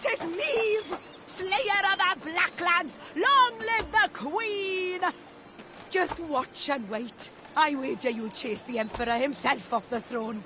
'Tis Meve, slayer of the Blacklands! Long live the Queen! Just watch and wait. I wager you'll chase the Emperor himself off the throne.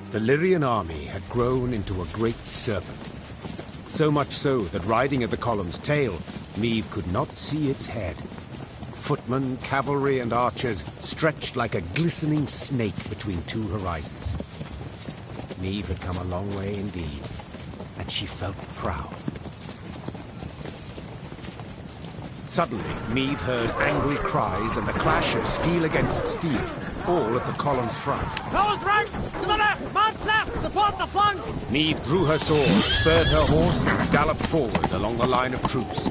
The Lyrian army had grown into a great serpent. So much so that riding at the column's tail, Meve could not see its head. Footmen, cavalry, and archers stretched like a glistening snake between two horizons. Meve had come a long way indeed, and she felt proud. Suddenly, Meve heard angry cries and the clash of steel against steel, all at the column's front. Close ranks! To the left! March left! Support the flank! Meve drew her sword, spurred her horse, and galloped forward along the line of troops.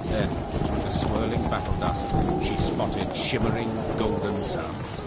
Then, through the swirling battle dust, she spotted shimmering golden suns.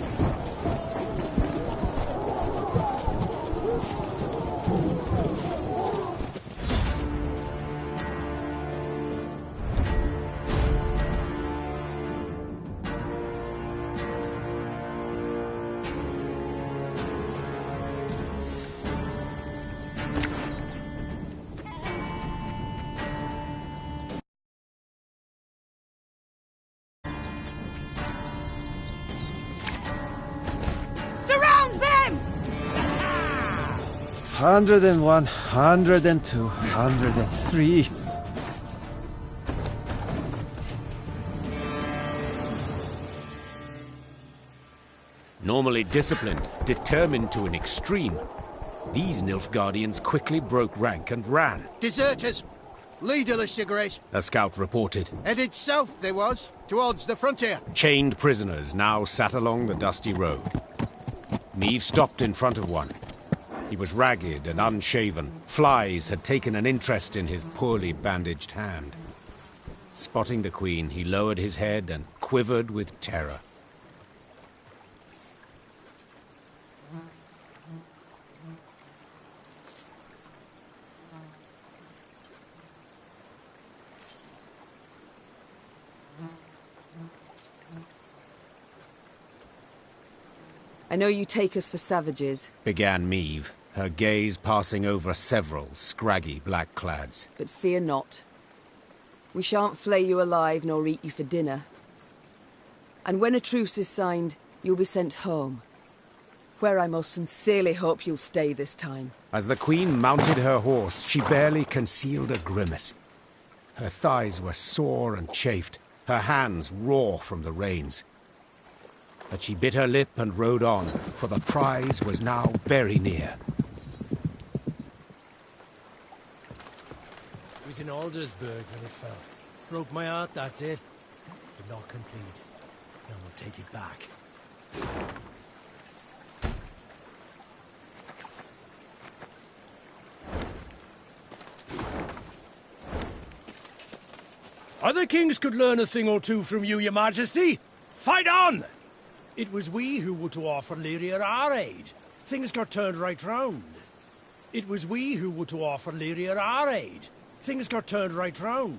Surround them! 101, 102, 103. Normally disciplined, determined to an extreme, these Nilfgaardians quickly broke rank and ran. Deserters! Leaderless, Your Grace. A scout reported. Headed south they was, towards the frontier. Chained prisoners now sat along the dusty road. Meve stopped in front of one. He was ragged and unshaven. Flies had taken an interest in his poorly bandaged hand. Spotting the Queen, he lowered his head and quivered with terror. I know you take us for savages, Began Meve, her gaze passing over several scraggy black-clads. but fear not. We shan't flay you alive nor eat you for dinner. And when a truce is signed, you'll be sent home, where I most sincerely hope you'll stay this time. As the Queen mounted her horse, she barely concealed a grimace. Her thighs were sore and chafed, her hands raw from the reins. But she bit her lip and rode on, for the prize was now very near. It was in Aldersburg when it fell. Broke my heart, that did. But not complete. Now we'll take it back. Other kings could learn a thing or two from you, Your Majesty. Fight on! It was we who were to offer Lyria our aid. Things got turned right round. It was we who were to offer Lyria our aid. Things got turned right round.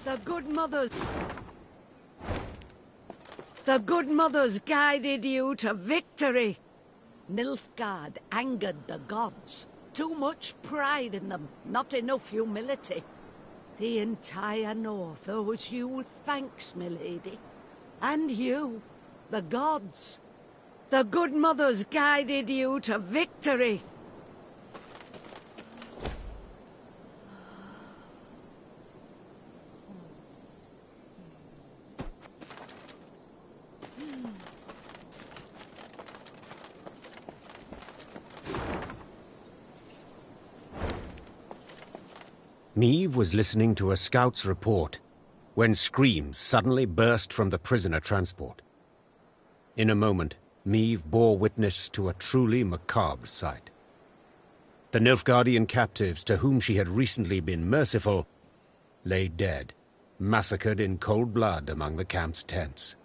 The good mothers guided you to victory. Nilfgaard angered the gods. Too much pride in them, not enough humility. The entire North owes you thanks, milady. And you, the gods. The good mothers guided you to victory. Meve was listening to a scout's report when screams suddenly burst from the prisoner transport. In a moment, Meve bore witness to a truly macabre sight. The Nilfgaardian captives to whom she had recently been merciful lay dead, massacred in cold blood among the camp's tents.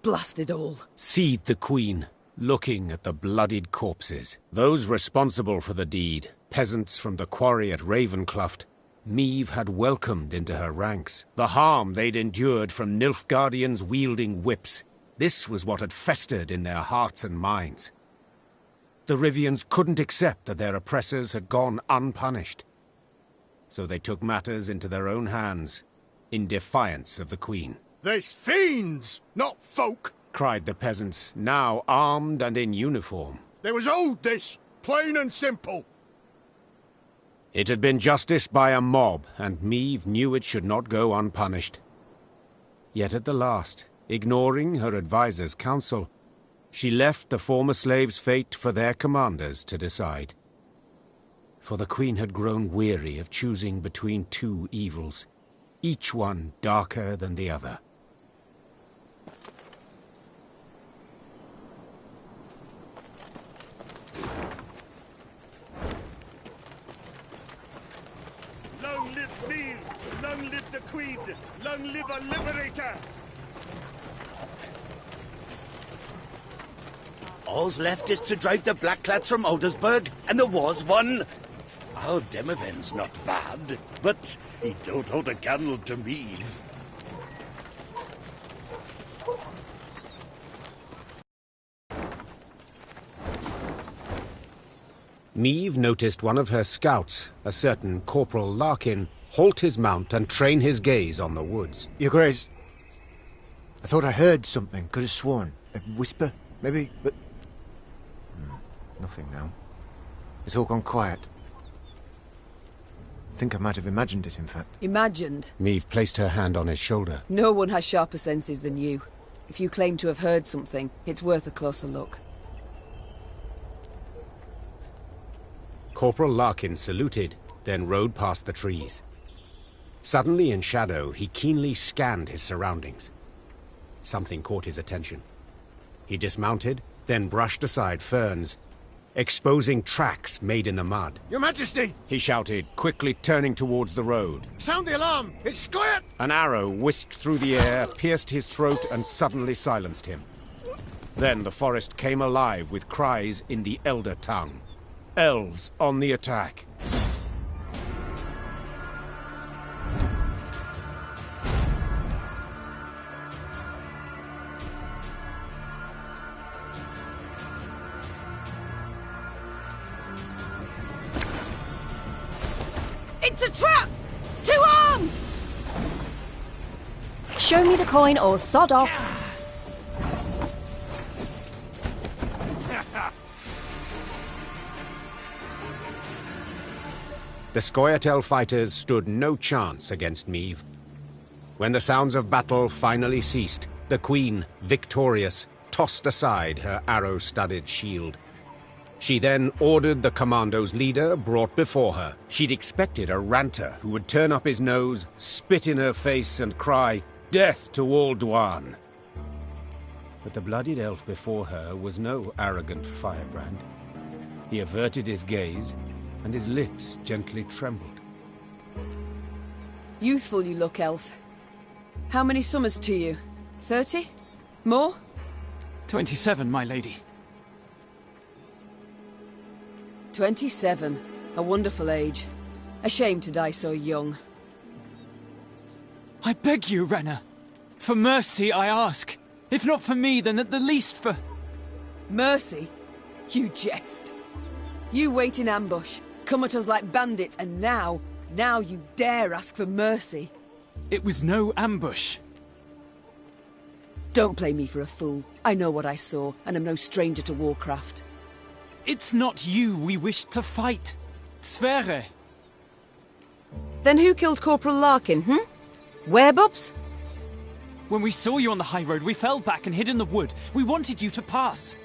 Blast it all. Seethed the queen, looking at the bloodied corpses. Those responsible for the deed, peasants from the quarry at Ravenclough, Meve had welcomed into her ranks. The harm they'd endured from Nilfgaardians wielding whips, this was what had festered in their hearts and minds. The Rivians couldn't accept that their oppressors had gone unpunished. So they took matters into their own hands, in defiance of the queen. There's fiends, not folk, cried the peasants, now armed and in uniform. There was old this, plain and simple. It had been justice by a mob, and Meve knew it should not go unpunished. Yet at the last, ignoring her advisor's counsel, she left the former slaves' fate for their commanders to decide. For the queen had grown weary of choosing between two evils, each one darker than the other. Long live Meve! Long live the Queen! Long live our liberator! All's left is to drive the Blackclads from Aldersburg, and the war's won. Our Demoven's not bad, but he don't hold a candle to Meve. Meve noticed one of her scouts, a certain Corporal Larkin, halt his mount and train his gaze on the woods. Your Grace, I thought I heard something, could have sworn. A whisper, maybe, but... nothing now. It's all gone quiet. I think I might have imagined it, in fact. Imagined? Meve placed her hand on his shoulder. No one has sharper senses than you. If you claim to have heard something, it's worth a closer look. Corporal Larkin saluted, then rode past the trees. Suddenly in shadow, he keenly scanned his surroundings. Something caught his attention. He dismounted, then brushed aside ferns, exposing tracks made in the mud. Your Majesty! He shouted, quickly turning towards the road. Sound the alarm! It's Scoia'd! An arrow whisked through the air, pierced his throat, and suddenly silenced him. Then the forest came alive with cries in the Elder tongue. Elves on the attack. It's a trap! 2 arms! Show me the coin or sod off. The Scoia'tael fighters stood no chance against Meve. When the sounds of battle finally ceased, the queen, victorious, tossed aside her arrow-studded shield. She then ordered the commando's leader brought before her. She'd expected a ranter who would turn up his nose, spit in her face, and cry, "Death to all Dwan!" But the bloodied elf before her was no arrogant firebrand. He averted his gaze, and his lips gently trembled. Youthful you look, elf. How many summers to you? 30? More? 27, my lady. 27. A wonderful age. A shame to die so young. I beg you, Renna. For mercy, I ask. If not for me, then at the least for... Mercy? You jest. You wait in ambush, come at us like bandits, and now you dare ask for mercy. It was no ambush. Don't play me for a fool. I know what I saw, and am no stranger to warcraft. It's not you we wished to fight. Sverre. Then who killed Corporal Larkin, Werebubs? When we saw you on the high road, we fell back and hid in the wood. We wanted you to pass.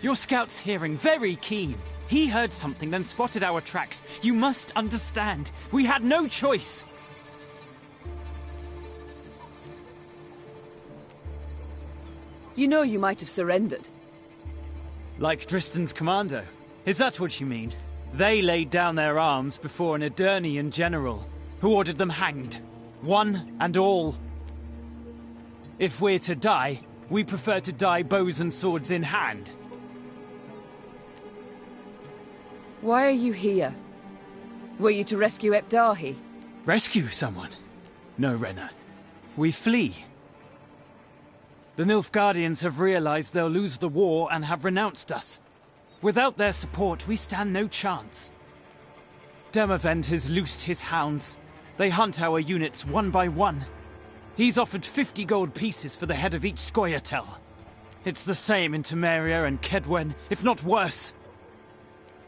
Your scout's hearing, very keen. He heard something, then spotted our tracks. You must understand. We had no choice. You know you might have surrendered. Like Dristan's commando. Is that what you mean? They laid down their arms before an Edirnian general, who ordered them hanged. One and all. If we're to die, we prefer to die bows and swords in hand. Why are you here? Were you to rescue Epdahi? Rescue someone? No, Renna. We flee. The Nilfgaardians have realized they'll lose the war and have renounced us. Without their support, we stand no chance. Demavend has loosed his hounds. They hunt our units one by one. He's offered 50 gold pieces for the head of each Scoia'tael. It's the same in Temeria and Kedwen, if not worse.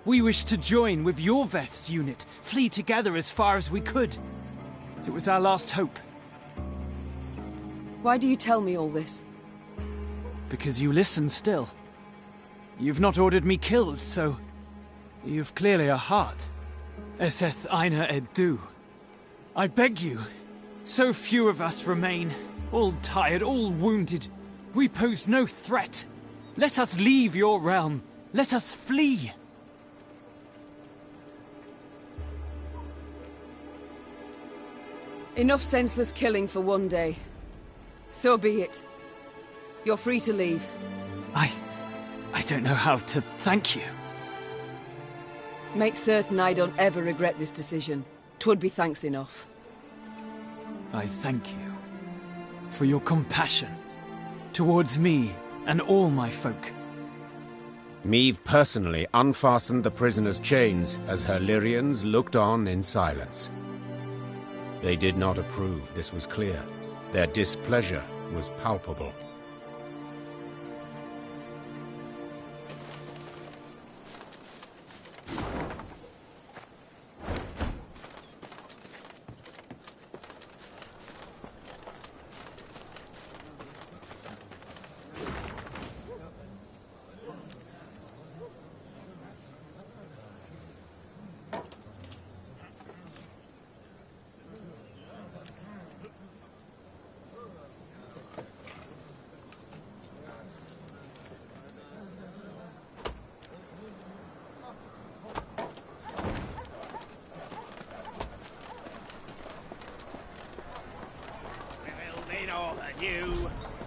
We wished to join with Yorveth's unit, flee together as far as we could. It was our last hope. Why do you tell me all this? Because you listen still. You've not ordered me killed, so... you've clearly a heart. Eseth Aina Edu. I beg you. So few of us remain. All tired, all wounded. We pose no threat. Let us leave your realm. Let us flee. Enough senseless killing for one day. So be it. You're free to leave. I don't know how to thank you. Make certain I don't ever regret this decision. 'Twould be thanks enough. I thank you for your compassion towards me and all my folk. Meve personally unfastened the prisoner's chains as her Lyrians looked on in silence. They did not approve, this was clear. Their displeasure was palpable.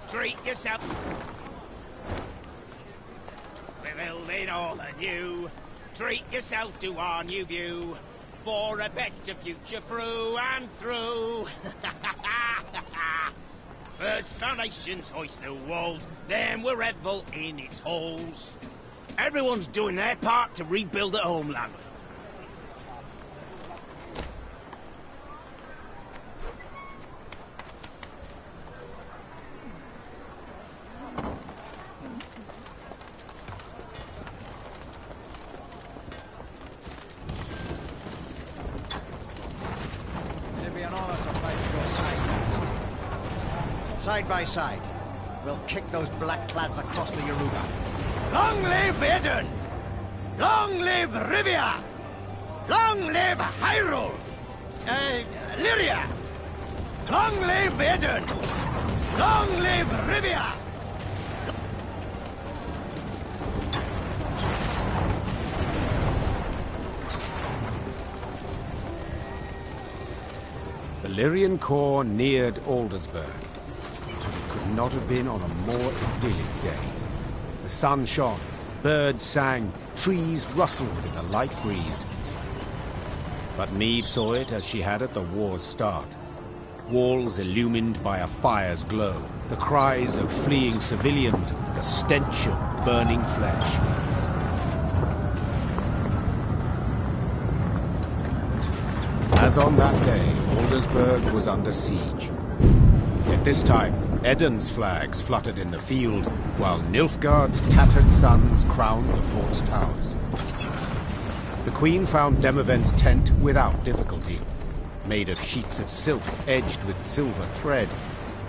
Treat yourself. We're building all anew. Treat yourself to our new view. For a better future through and through. First our nations hoist the walls, then we'll revel in its halls. Everyone's doing their part to rebuild the homeland. Side by side, we'll kick those black clads across the Yoruba. Long live Edirn! Long live Rivia! Long live Hyrule! Lyria! Long live Edirn! Long live Rivia! The Lyrian corps neared Aldersburg. Could not have been on a more idyllic day. The sun shone, birds sang, trees rustled in a light breeze. But Meve saw it as she had at the war's start. Walls illumined by a fire's glow, the cries of fleeing civilians, the stench of burning flesh. As on that day, Aldersburg was under siege. Yet this time, Eden's flags fluttered in the field, while Nilfgaard's tattered sons crowned the fort's towers. The Queen found Demavend's tent without difficulty. Made of sheets of silk edged with silver thread,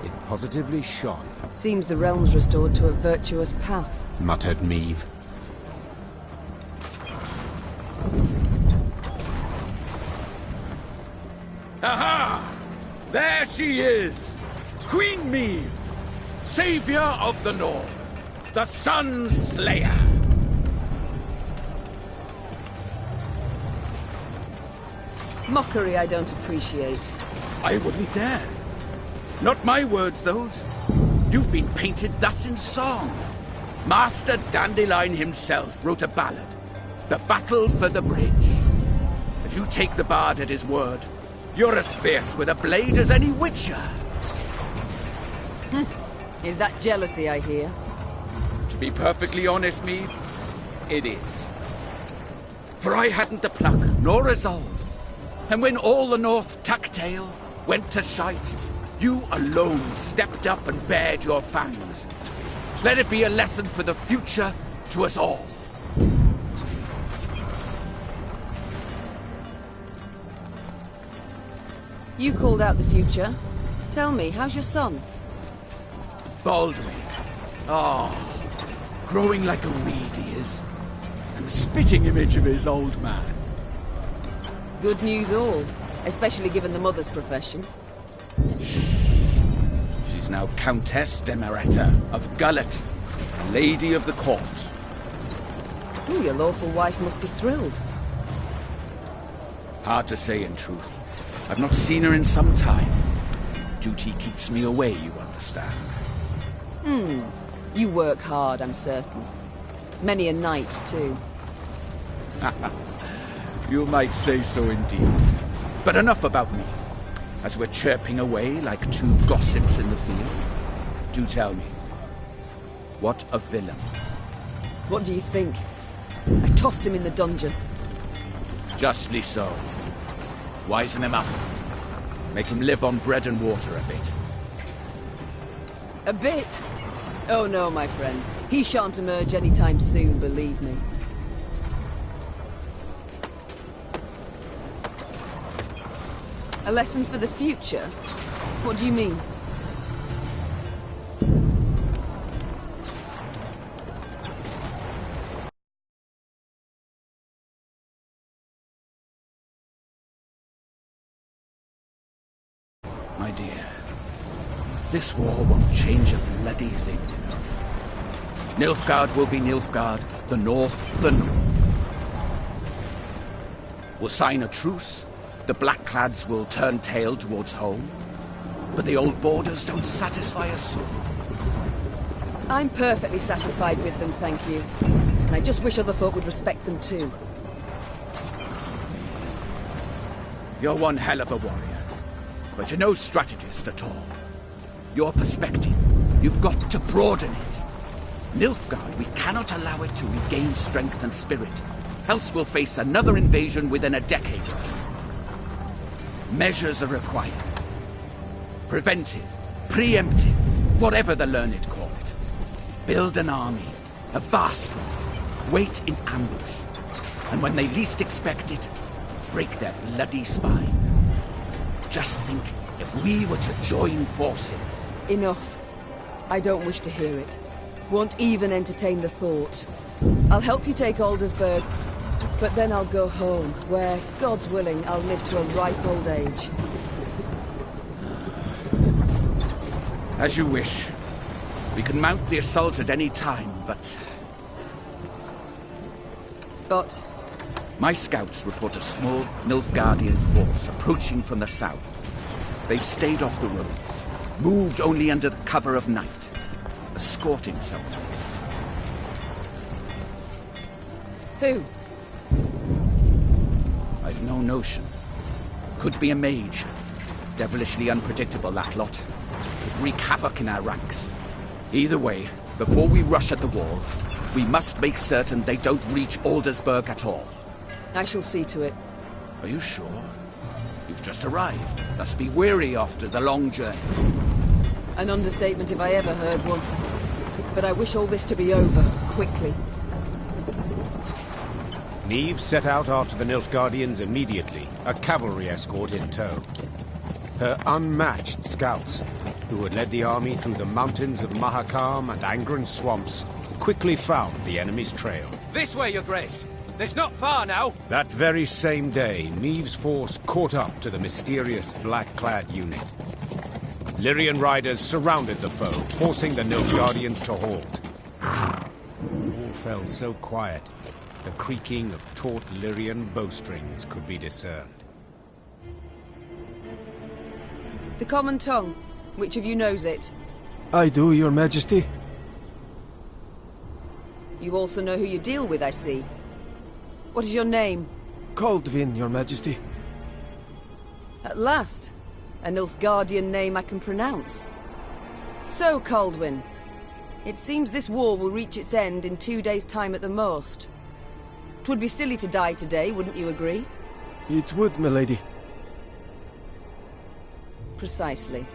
it positively shone. Seems the realm's restored to a virtuous path, muttered Meve. Aha! There she is! Queen Meve, savior of the North, the Sun Slayer. Mockery I don't appreciate. I wouldn't dare. Not my words, those. You've been painted thus in song. Master Dandelion himself wrote a ballad, The Battle for the Bridge. If you take the bard at his word, you're as fierce with a blade as any witcher. Is that jealousy I hear? To be perfectly honest, Meve, it is. For I hadn't the pluck nor resolve. And when all the North tucked tail, went to shite, you alone stepped up and bared your fangs. Let it be a lesson for the future to us all. You called out the future. Tell me, how's your son? Baldwin. Oh, growing like a weed he is. And the spitting image of his old man. Good news all, especially given the mother's profession. She's now Countess Demeretta of Gullet, Lady of the Court. Ooh, your lawful wife must be thrilled. Hard to say in truth. I've not seen her in some time. Duty keeps me away, you understand. You work hard, I'm certain. Many a night, too. You might say so indeed. But enough about me. As we're chirping away like two gossips in the field, do tell me, what a villain. What do you think? I tossed him in the dungeon. Justly so. Wisen him up. Make him live on bread and water a bit. A bit? Oh no, my friend. He shan't emerge anytime soon, believe me. A lesson for the future? What do you mean? My dear, this war won't change a bloody thing, you know. Nilfgaard will be Nilfgaard, the North, the North. We'll sign a truce, the Blackclads will turn tail towards home, but the old borders don't satisfy us so. I'm perfectly satisfied with them, thank you. And I just wish other folk would respect them too. You're one hell of a warrior, but you're no strategist at all. Your perspective, you've got to broaden it. Nilfgaard, we cannot allow it to regain strength and spirit, else we'll face another invasion within a decade or two. Measures are required. Preventive, preemptive, whatever the learned call it. Build an army, a vast one, wait in ambush, and when they least expect it, break their bloody spine. Just think, if we were to join forces... Enough. I don't wish to hear it. Won't even entertain the thought. I'll help you take Aldersburg, but then I'll go home, where, God's willing, I'll live to a ripe old age. As you wish. We can mount the assault at any time, but... But? My scouts report a small Nilfgaardian force approaching from the south. They've stayed off the roads, moved only under the cover of night, escorting someone. Who? I've no notion. Could be a mage. Devilishly unpredictable, that lot. Could wreak havoc in our ranks. Either way, before we rush at the walls, we must make certain they don't reach Aldersburg at all. I shall see to it. Are you sure? You've just arrived. Must be weary after the long journey. An understatement if I ever heard one. But I wish all this to be over, quickly. Niamh set out after the Nilfgaardians immediately, a cavalry escort in tow. Her unmatched scouts, who had led the army through the mountains of Mahakam and Angren swamps, quickly found the enemy's trail. This way, Your Grace. It's not far now. That very same day, Niamh's force caught up to the mysterious black-clad unit. Lyrian riders surrounded the foe, forcing the Nilfgaardians to halt. All fell so quiet, the creaking of taut Lyrian bowstrings could be discerned. The common tongue. Which of you knows it? I do, Your Majesty. You also know who you deal with, I see. What is your name? Kaldvin, Your Majesty. At last. A Nilfgaardian name I can pronounce. So, Kaldwin, it seems this war will reach its end in 2 days' time at the most. 'Twould be silly to die today, wouldn't you agree? It would, milady. Precisely.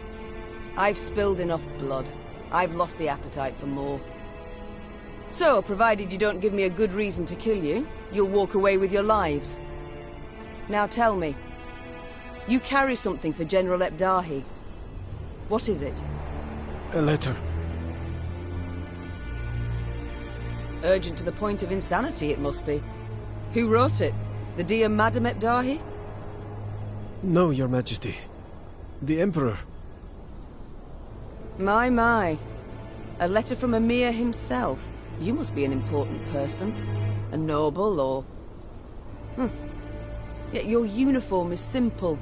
I've spilled enough blood. I've lost the appetite for more. So, provided you don't give me a good reason to kill you, you'll walk away with your lives. Now tell me. You carry something for General Ebdahi. What is it? A letter. Urgent to the point of insanity, it must be. Who wrote it? The dear Madam Ebdahi? No, Your Majesty. The Emperor. My. A letter from Emir himself. You must be an important person. A noble, or... Yet your uniform is simple,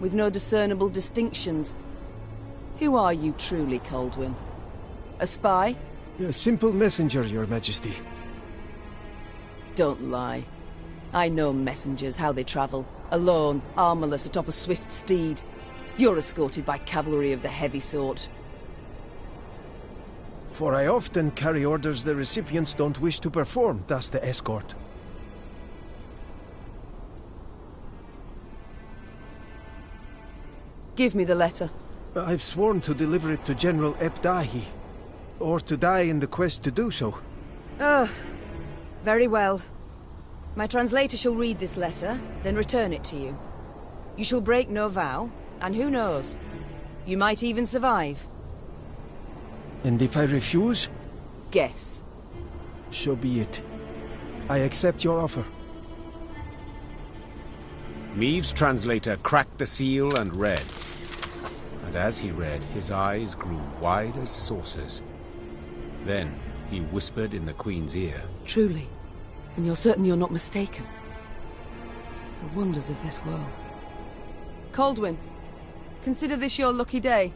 with no discernible distinctions. Who are you truly, Kaldwin? A spy? A simple messenger, Your Majesty. Don't lie. I know messengers, how they travel. Alone, armorless, atop a swift steed. You're escorted by cavalry of the heavy sort. For I often carry orders the recipients don't wish to perform, thus the escort. Give me the letter. I've sworn to deliver it to General Ebdahi, or to die in the quest to do so. Very well. My translator shall read this letter, then return it to you. You shall break no vow, and who knows? You might even survive. And if I refuse? Guess. So be it. I accept your offer. Niamh's translator cracked the seal and read. And as he read, his eyes grew wide as saucers. Then he whispered in the Queen's ear. Truly. And you're certain you're not mistaken. The wonders of this world. Kaldwin, consider this your lucky day.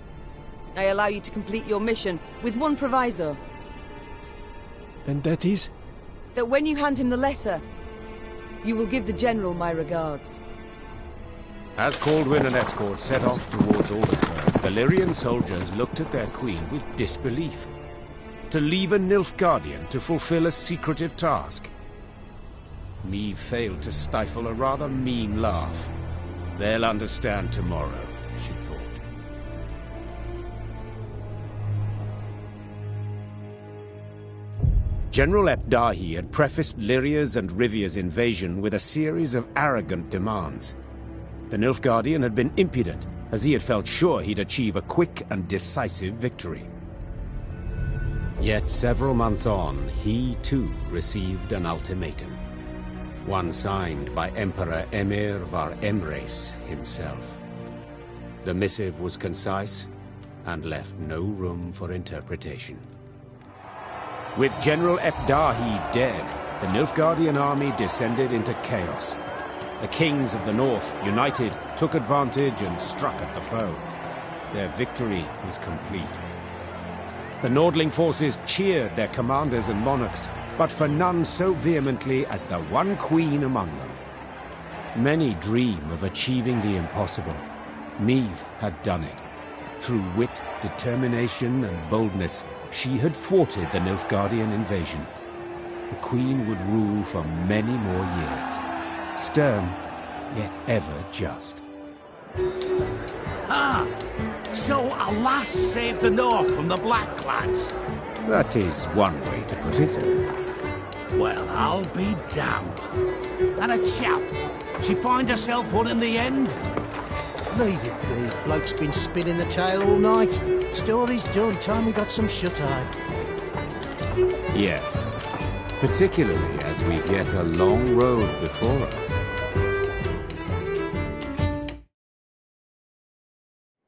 I allow you to complete your mission, with one proviso. And that is? That when you hand him the letter, you will give the General my regards. As Kaldwin and escort set off towards Aldersburg, the Lyrian soldiers looked at their queen with disbelief. To leave a Nilfgaardian to fulfill a secretive task. Niamh failed to stifle a rather mean laugh. They'll understand tomorrow, she thought. General Ebdahi had prefaced Lyria's and Rivia's invasion with a series of arrogant demands. The Nilfgaardian had been impudent, as he had felt sure he'd achieve a quick and decisive victory. Yet several months on, he too received an ultimatum. One signed by Emperor Emir var Emreis himself. The missive was concise and left no room for interpretation. With General Ebdahi dead, the Nilfgaardian army descended into chaos. The kings of the north, united, took advantage and struck at the foe. Their victory was complete. The Nordling forces cheered their commanders and monarchs, but for none so vehemently as the one queen among them. Many dream of achieving the impossible. Meve had done it. Through wit, determination, and boldness, she had thwarted the Nilfgaardian invasion. The Queen would rule for many more years. Stern, yet ever just. Ah! So a lass saved the North from the Blackclads. That is one way to put it. Well, I'll be damned. And a chap. She find herself one in the end? Leave it be. Bloke's been spinning the tale all night. Story's done. Time we got some shut-eye. Yes. Particularly as we've yet a long road before us.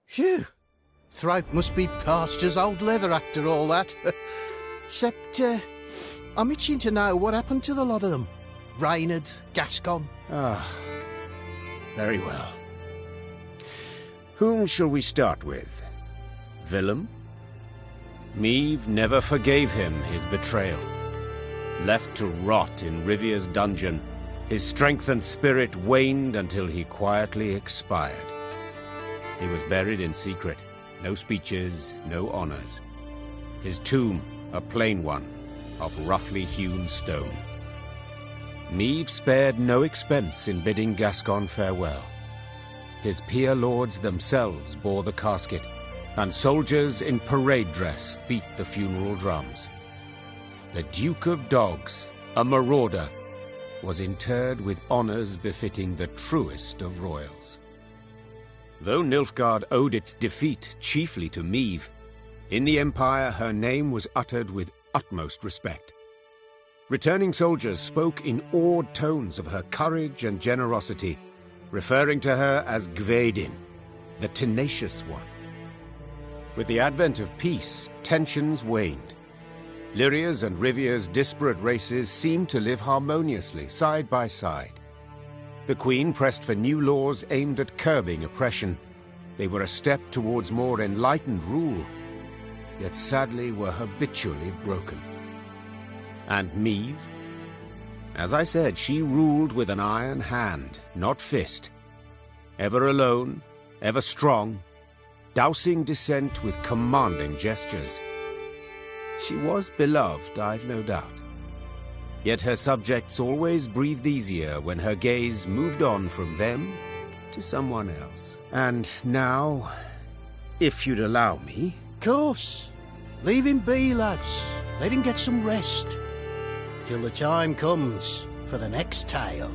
Phew. Throat must be past as old leather after all that. Except, I'm itching to know what happened to the lot of them. Reynard, Gascon. Ah, very well. Whom shall we start with? Willem? Meve never forgave him his betrayal. Left to rot in Rivia's dungeon, his strength and spirit waned until he quietly expired. He was buried in secret. No speeches, no honors. His tomb, a plain one, of roughly hewn stone. Meve spared no expense in bidding Gascon farewell. His peer lords themselves bore the casket, and soldiers in parade dress beat the funeral drums. The Duke of Dogs, a marauder, was interred with honors befitting the truest of royals. Though Nilfgaard owed its defeat chiefly to Meve, in the Empire her name was uttered with utmost respect. Returning soldiers spoke in awed tones of her courage and generosity, referring to her as Gwaedin, the tenacious one. With the advent of peace, tensions waned. Lyria's and Rivia's disparate races seemed to live harmoniously, side by side. The Queen pressed for new laws aimed at curbing oppression. They were a step towards more enlightened rule, yet sadly were habitually broken. And Meve? As I said, she ruled with an iron hand, not fist. Ever alone, ever strong, dousing dissent with commanding gestures. She was beloved, I've no doubt. Yet her subjects always breathed easier when her gaze moved on from them to someone else. And now, if you'd allow me... Course. Leave him be, lads. Let him get some rest. Till the time comes for the next tale.